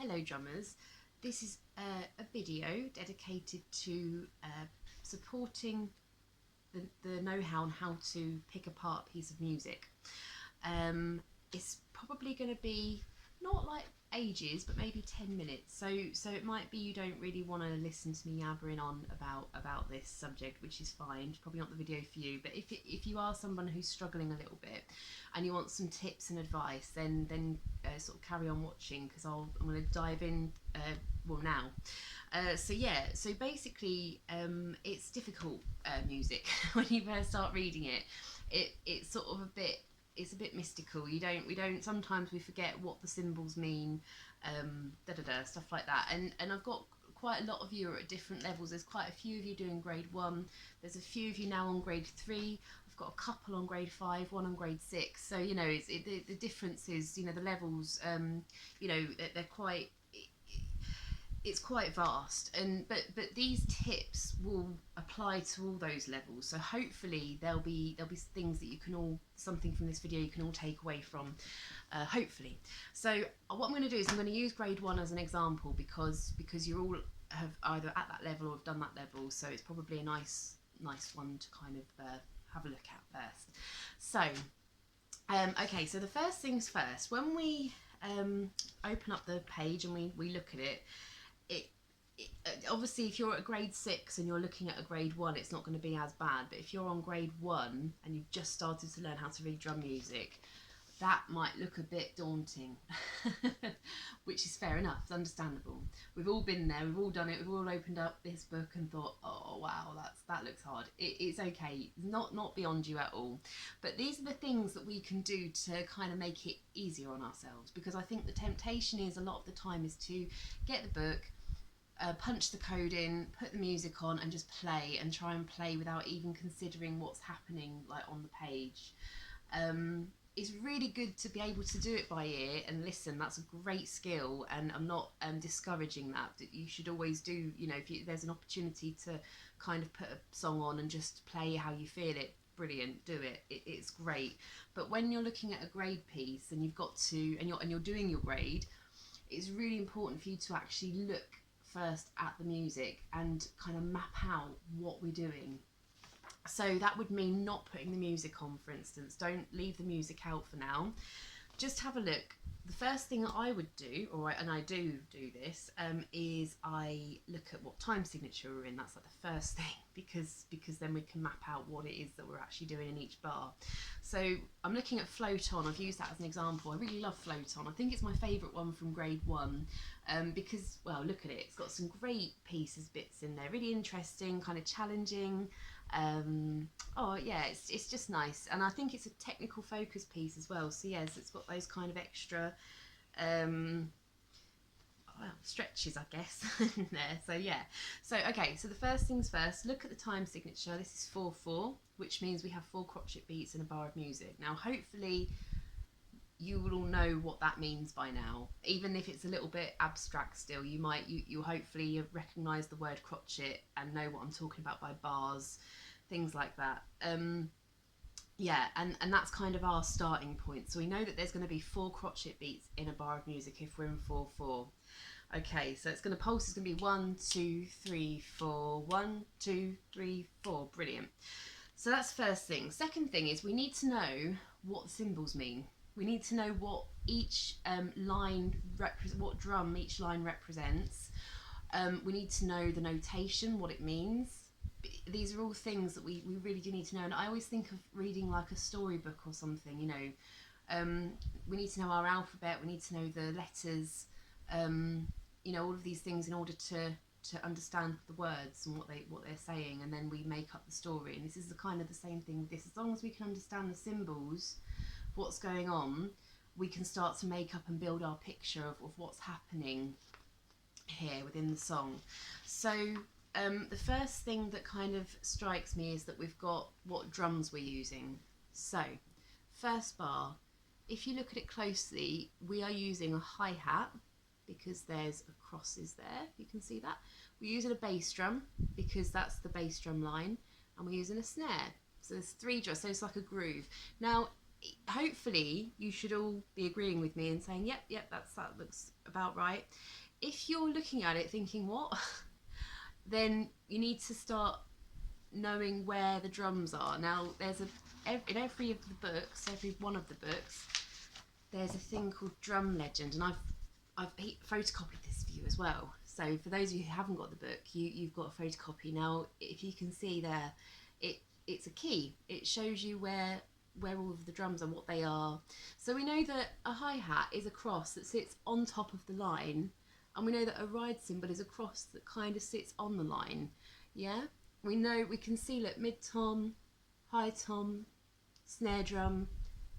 Hello drummers, this is a video dedicated to supporting the know-how on how to pick apart a piece of music. It's probably going to be not like ages, but maybe 10 minutes. So it might be you don't really want to listen to me yabbering on about this subject, which is fine. It's probably not the video for you. But if you are someone who's struggling a little bit and you want some tips and advice, then sort of carry on watching, because I'm going to dive in now. So basically, it's difficult music when you first start reading it. It's sort of it's a bit mystical. We don't sometimes we forget what the symbols mean, stuff like that. And I've got quite a lot of you are at different levels. There's quite a few of you doing grade 1. There's a few of you now on grade 3. I've got a couple on grade 5, one on grade 6. So the difference is, the levels, they're quite, it's quite vast, but these tips will apply to all those levels. So hopefully there'll be things that you can all, something from this video you can all take away from, hopefully. So what I'm going to do is I'm going to use grade 1 as an example, because you all have either at that level or have done that level, so it's probably a nice one to kind of have a look at first. So okay, so the first things first, when we open up the page and we look at it, obviously if you're at grade 6 and you're looking at a grade 1, it's not going to be as bad. But if you're on grade 1 and you've just started to learn how to read drum music, that might look a bit daunting. Which is fair enough, it's understandable. We've all been there, we've all done it, we've all opened up this book and thought, oh wow, that looks hard. It's okay, not beyond you at all. But these are the things that we can do to kind of make it easier on ourselves, because I think the temptation is, a lot of the time, is to get the book, punch the code in, put the music on and just play, and try and play without even considering what's happening like on the page. It's really good to be able to do it by ear and listen. That's a great skill, and I'm not discouraging that. You should always do, if there's an opportunity to kind of put a song on and just play how you feel it, brilliant, do it. It's great. But when you're looking at a grade piece and you've got to, and you're doing your grade, it's really important for you to actually look first at the music and kind of map out what we're doing. So that would mean not putting the music on, for instance. Don't leave the music out for now. Just have a look. The first thing that I would do, and I do this, is I look at what time signature we're in. That's like the first thing, because then we can map out what it is that we're actually doing in each bar. So I'm looking at Float On. I've used that as an example. I really love Float On. I think it's my favourite one from grade 1, because, well, look at it. It's got some great pieces, bits in there, really interesting, kind of challenging. Oh yeah, it's just nice, and I think it's a technical focus piece as well. So yes, it's got those kind of extra stretches, I guess, in there. So yeah, so okay, so the first things first, look at the time signature. This is 4/4, which means we have 4 crotchet beats in a bar of music. Now hopefully you will all know what that means by now. Even if it's a little bit abstract still, you hopefully recognise the word crotchet and know what I'm talking about by bars, things like that. Yeah, and that's kind of our starting point. So we know that there's going to be 4 crotchet beats in a bar of music if we're in 4/4. Okay, so it's going to pulse. It's going to be 1, 2, 3, 4. 1, 2, 3, 4. Brilliant. So that's first thing. Second thing is we need to know what the symbols mean. We need to know what each what drum each line represents. We need to know the notation, what it means. These are all things that we really do need to know. And I always think of reading like a storybook or something, we need to know our alphabet, we need to know the letters, all of these things in order to understand the words and what they're saying, and then we make up the story. And this is the same thing with this. As long as we can understand the symbols, what's going on, we can start to make up and build our picture of what's happening here within the song. So the first thing that kind of strikes me is that we've got what drums we're using. So first bar, if you look at it closely, we are using a hi-hat because there's a crosses there, you can see that. We're using a bass drum because that's the bass drum line, and we're using a snare. So there's 3 drums, so it's like a groove. Now hopefully you should all be agreeing with me and saying, yep, that looks about right. If you're looking at it thinking, what? Then you need to start knowing where the drums are. Now, in every of the books, every one of the books, there's a thing called Drum Legend, and I've photocopied this for you as well. So for those of you who haven't got the book, you've got a photocopy. Now, if you can see there, it's a key. It shows you where all of the drums are, what they are. So we know that a hi-hat is a cross that sits on top of the line, and we know that a ride cymbal is a cross that kind of sits on the line. Yeah, we can see, look, mid tom, high tom, snare drum,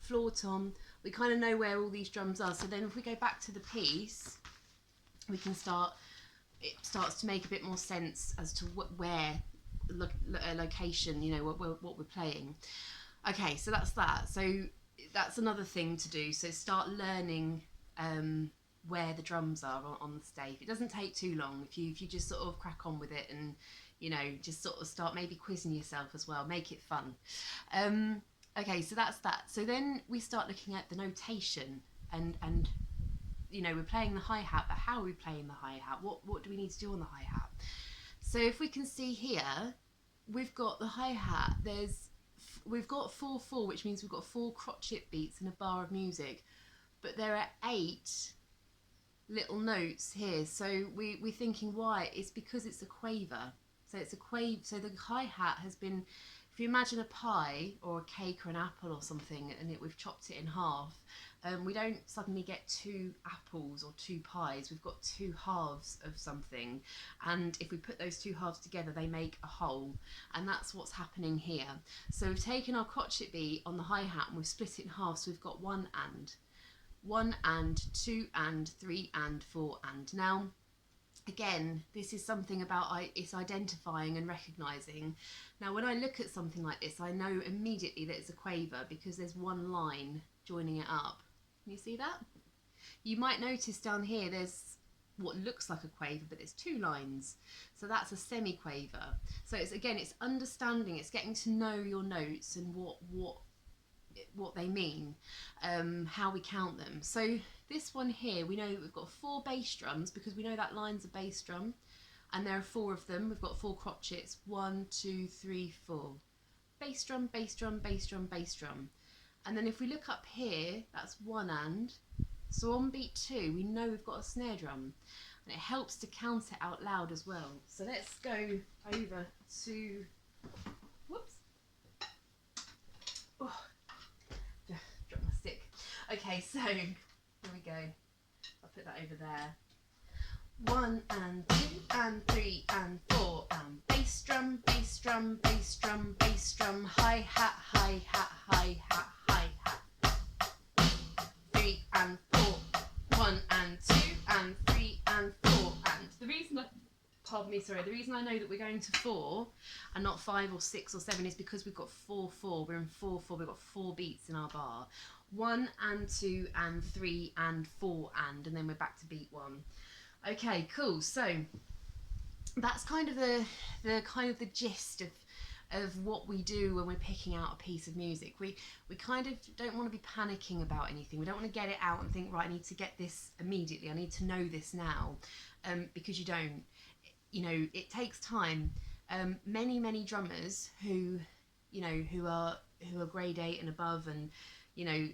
floor tom. We kind of know where all these drums are. So then if we go back to the piece, we can it starts to make a bit more sense as to where location, you know, what we're playing. Okay, so that's that. So that's another thing to do. So start learning where the drums are on the stave. It doesn't take too long if you just sort of crack on with it, and you know, just sort of start maybe quizzing yourself as well. Make it fun. Okay, so that's that. So then we start looking at the notation, and you know, we're playing the hi-hat, but how are we playing the hi-hat? What do we need to do on the hi-hat? So if we can see here, we've got the hi-hat. We've got 4/4, which means we've got 4 crotchet beats in a bar of music, but there are 8 little notes here. So we're thinking why? It's because it's a quaver. So it's a quaver. So the hi-hat has been, if you imagine a pie or a cake or an apple or something, and we've chopped it in half, we don't suddenly get 2 apples or 2 pies. We've got 2 halves of something, and if we put those 2 halves together, they make a whole, and that's what's happening here. So we've taken our crotchet beat on the hi-hat and we've split it in half, so we've got 1 and 2 and 3 and 4 and. Now, again, this is something about it's identifying and recognising. Now, when I look at something like this, I know immediately that it's a quaver because there's one line joining it up. Can you see that? You might notice down here there's what looks like a quaver, but there's 2 lines. So that's a semi-quaver. So it's understanding, it's getting to know your notes and what they mean, how we count them. So this one here, we know that we've got 4 bass drums because we know that line's a bass drum, and there are 4 of them. We've got 4 crotchets, 1, 2, 3, 4. Bass drum, bass drum, bass drum, bass drum. And then if we look up here, that's 1 and. So on beat 2, we know we've got a snare drum, and it helps to count it out loud as well. So let's go over to, whoops. Oh. Drop my stick. Okay, so here we go. I'll put that over there. 1 and 2 and 3 and 4 and bass drum, bass drum, bass drum, bass drum, hi-hat, hi-hat, hi-hat, hi-hat. 3 and 4. 1 and 2 and 3 and 4 and. The reason I know that we're going to 4 and not 5 or 6 or 7 is because we've got 4/4. We're in 4/4. We've got 4 beats in our bar. 1 and 2 and 3 and 4 and then we're back to beat 1. Okay, cool. So that's kind of the gist of what we do when we're picking out a piece of music. We kind of don't want to be panicking about anything. We don't want to get it out and think, right, I need to get this immediately. I need to know this now, because you don't. You know, it takes time. Many drummers who are grade 8 and above, and you know,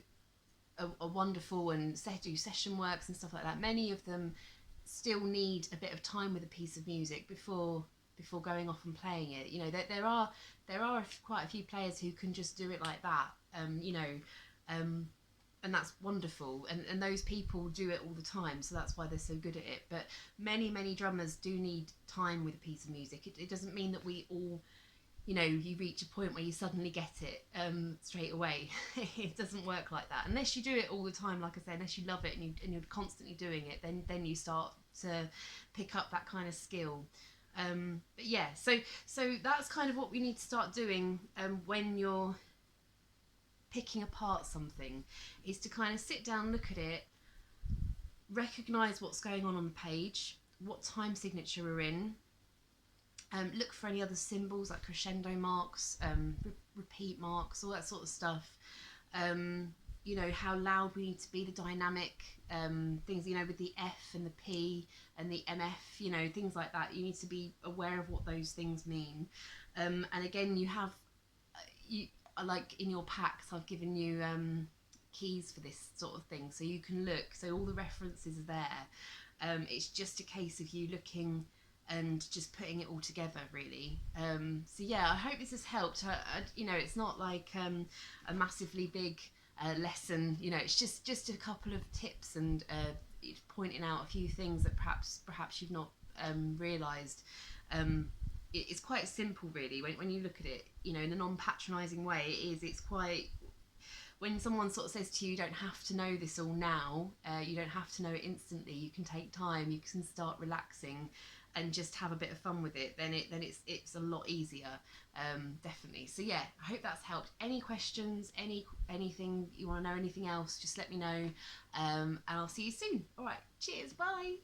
are wonderful and do session works and stuff like that. Many of them still need a bit of time with a piece of music before going off and playing it. You know, there are quite a few players who can just do it like that. And that's wonderful, and those people do it all the time, so that's why they're so good at it. But many drummers do need time with a piece of music. It doesn't mean that we all, you know, you reach a point where you suddenly get it straight away. It doesn't work like that unless you do it all the time. Like I said, unless you love it and you're constantly doing it, then you start to pick up that kind of skill. But yeah, so that's kind of what we need to start doing when you're picking apart something, is to kind of sit down, look at it, recognise what's going on the page, what time signature we're in, look for any other symbols like crescendo marks, repeat marks, all that sort of stuff. you know, how loud we need to be, the dynamic things, you know, with the F and the P and the MF, you know, things like that. You need to be aware of what those things mean. And again, you have, you like in your packs, I've given you keys for this sort of thing, so you can look. So all the references are there. It's just a case of you looking and just putting it all together, really. So yeah, I hope this has helped. You know, it's not like a massively big lesson. You know, it's just a couple of tips and pointing out a few things that perhaps you've not realised. It's quite simple, really, when you look at it, you know, in a non-patronising way. It's quite, when someone sort of says to you, you don't have to know this all now, you don't have to know it instantly, you can take time, you can start relaxing and just have a bit of fun with it, then it's a lot easier, definitely. So yeah, I hope that's helped. Any questions, anything you want to know, anything else, just let me know, and I'll see you soon. All right, cheers, bye.